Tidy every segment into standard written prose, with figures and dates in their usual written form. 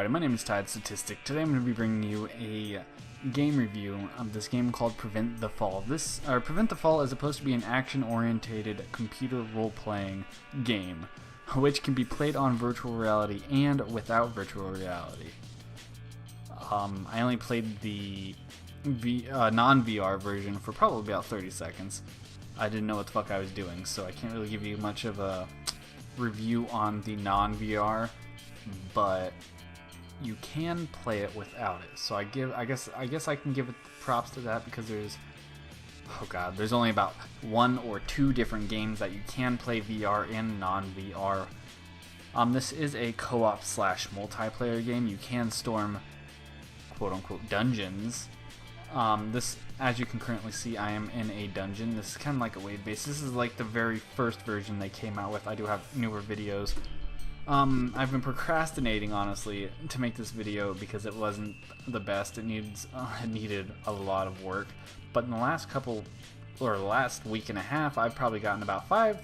everybody, my name is Tide Statistic. Today I'm going to be bringing you a game review of this game called Prevent the Fall. Prevent the Fall is supposed to be an action-oriented computer role-playing game, which can be played on virtual reality and without virtual reality. I only played the non-VR version for probably about 30 seconds. I didn't know what the fuck I was doing, so I can't really give you much of a review on the non-VR, but you can play it without it. So I guess I can give it props to that, because there's only about 1 or 2 different games that you can play VR and non-VR. This is a co-op / multiplayer game. You can storm quote-unquote dungeons. This, as you can currently see, I am in a dungeon. This is kind of like a wave base. This is like the very first version they came out with. I do have newer videos. I've been procrastinating, honestly, to make this video because it wasn't the best. It needed a lot of work. But in the last week and a half, I've probably gotten about five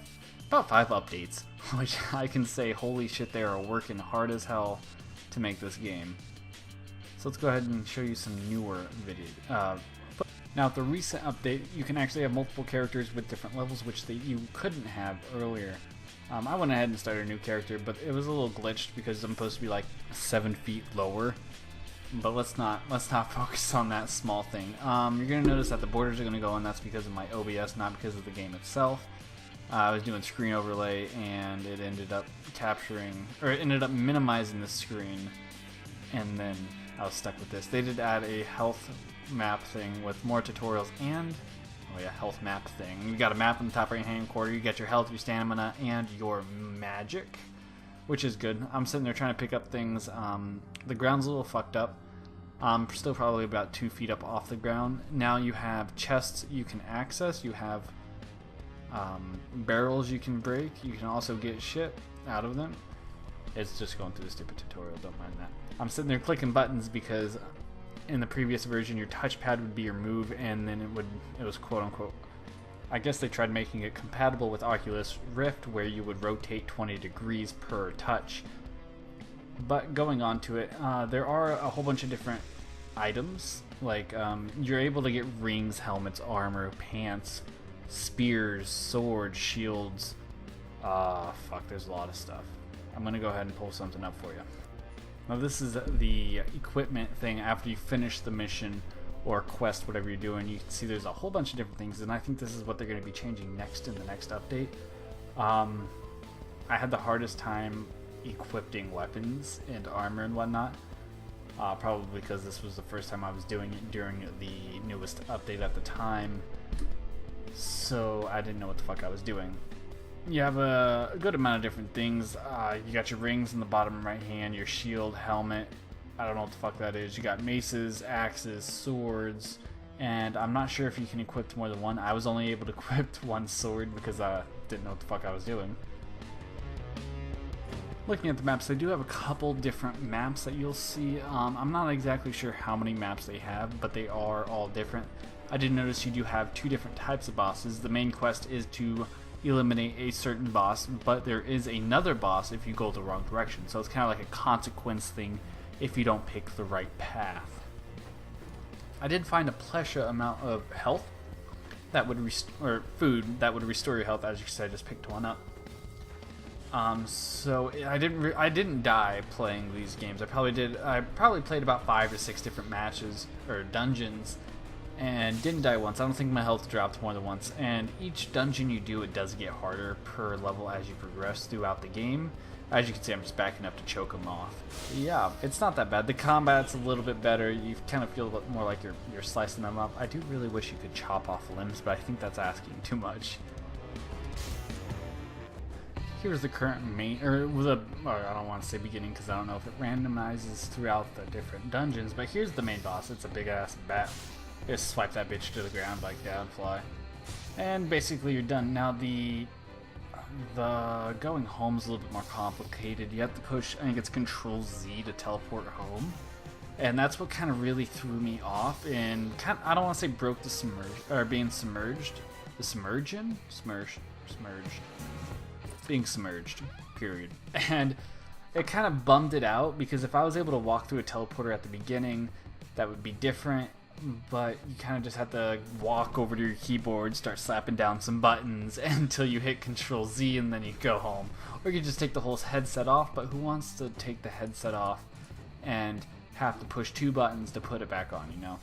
updates, which I can say, holy shit, they are working hard as hell to make this game. So let's go ahead and show you some newer videos. Now, with the recent update, you can actually have multiple characters with different levels, which you couldn't have earlier. I went ahead and started a new character, but it was a little glitched because I'm supposed to be like 7 feet lower. But let's not focus on that small thing. You're gonna notice that the borders are gonna go in. That's because of my OBS, not because of the game itself. I was doing screen overlay, and it ended up minimizing the screen, and then I was stuck with this. They did add a health map thing with more tutorials and health map thing. You got a map in the top right hand corner. You get your health, your stamina, and your magic, which is good. I'm sitting there trying to pick up things. The ground's a little fucked up. Still probably about 2 feet up off the ground. Now you have chests you can access. You have barrels you can break. You can also get shit out of them. It's just going through the stupid tutorial, don't mind that. I'm sitting there clicking buttons because in the previous version your touchpad would be your move, and then it was quote unquote, I guess they tried making it compatible with Oculus Rift, where you would rotate 20 degrees per touch. But going on to it, there are a whole bunch of different items, like you're able to get rings, helmets, armor, pants, spears, swords, shields. There's a lot of stuff. I'm gonna go ahead and pull something up for you. Now this is the equipment thing after you finish the mission or quest, whatever you're doing. You can see there's a whole bunch of different things, and I think this is what they're going to be changing next in the next update. I had the hardest time equipping weapons and armor and whatnot, probably because this was the first time I was doing it during the newest update at the time, so I didn't know what the fuck I was doing. You have a good amount of different things. You got your rings in the bottom right hand, your shield, helmet, I don't know what the fuck that is. You got maces, axes, swords, and I'm not sure if you can equip more than one. I was only able to equip one sword because I didn't know what the fuck I was doing. Looking at the maps, they do have a couple different maps that you'll see. I'm not exactly sure how many maps they have, but they are all different. I did notice you do have 2 different types of bosses. The main quest is to eliminate a certain boss, but there is another boss if you go the wrong direction, so it's kind of like a consequence thing if you don't pick the right path. I did find a plethora amount of health that would or food that would restore your health. As you said, I just picked one up. So I didn't die playing these games. I probably played about 5 or 6 different matches or dungeons, and didn't die once. I don't think my health dropped more than once. And each dungeon you do, it does get harder per level as you progress throughout the game. As you can see, I'm just backing up to choke them off. Yeah, it's not that bad. The combat's a little bit better. You kind of feel a bit more like you're slicing them up. I do really wish you could chop off limbs, but I think that's asking too much. Here's the current main, or I don't want to say beginning because I don't know if it randomizes throughout the different dungeons, but here's the main boss. It's a big ass bat. Just swipe that bitch to the ground like that and fly. And basically you're done. Now the going home's a little bit more complicated. You have to push, I think it's Control Z to teleport home. And that's what kind of really threw me off and I don't want to say broke the being submerged. The submerged. Being submerged, period. And it kind of bummed it out, because if I was able to walk through a teleporter at the beginning, that would be different. But you kind of just have to walk over to your keyboard, start slapping down some buttons until you hit Control Z, and then you go home. Or you could just take the whole headset off, but who wants to take the headset off and have to push 2 buttons to put it back on, you know?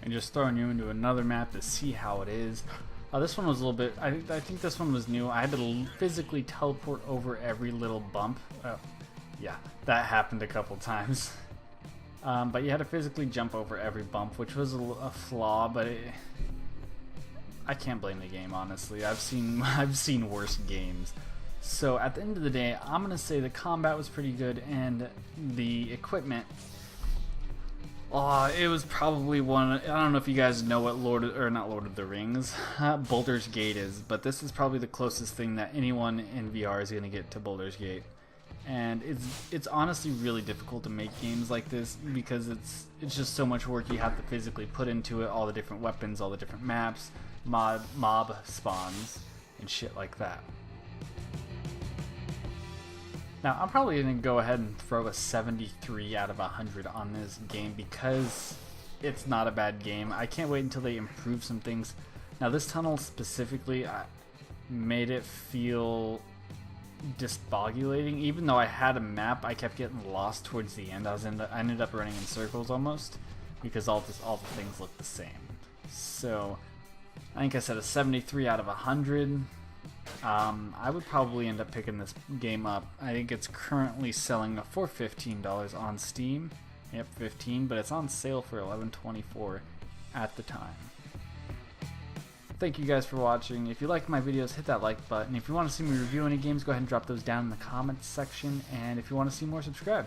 And just throwing you into another map to see how it is. This one was a little bit, I think this one was new. I had to physically teleport over every little bump. Yeah, that happened a couple times. But you had to physically jump over every bump, which was a flaw, but I can't blame the game, honestly. I've seen worse games. So at the end of the day, I'm gonna say the combat was pretty good, and the equipment, it was probably one. I don't know if you guys know what Lord of the Rings, Baldur's Gate is, but this is probably the closest thing that anyone in VR is gonna get to Baldur's Gate. And it's honestly really difficult to make games like this, because it's just so much work you have to physically put into it, all the different weapons, all the different maps, mob spawns, and shit like that. Now, I'm probably going to go ahead and throw a 73 out of 100 on this game, because it's not a bad game. I can't wait until they improve some things. Now, this tunnel specifically made it feel disbogulating. Even though I had a map, I kept getting lost towards the end. I ended up running in circles almost, because all the things look the same. So, I think I said a 73 out of 100. I would probably end up picking this game up. I think it's currently selling for $15 on Steam. Yep, 15, but it's on sale for $11.24 at the time. Thank you guys for watching. If you like my videos, hit that like button. If you want to see me review any games, go ahead and drop those down in the comments section. And if you want to see more, subscribe.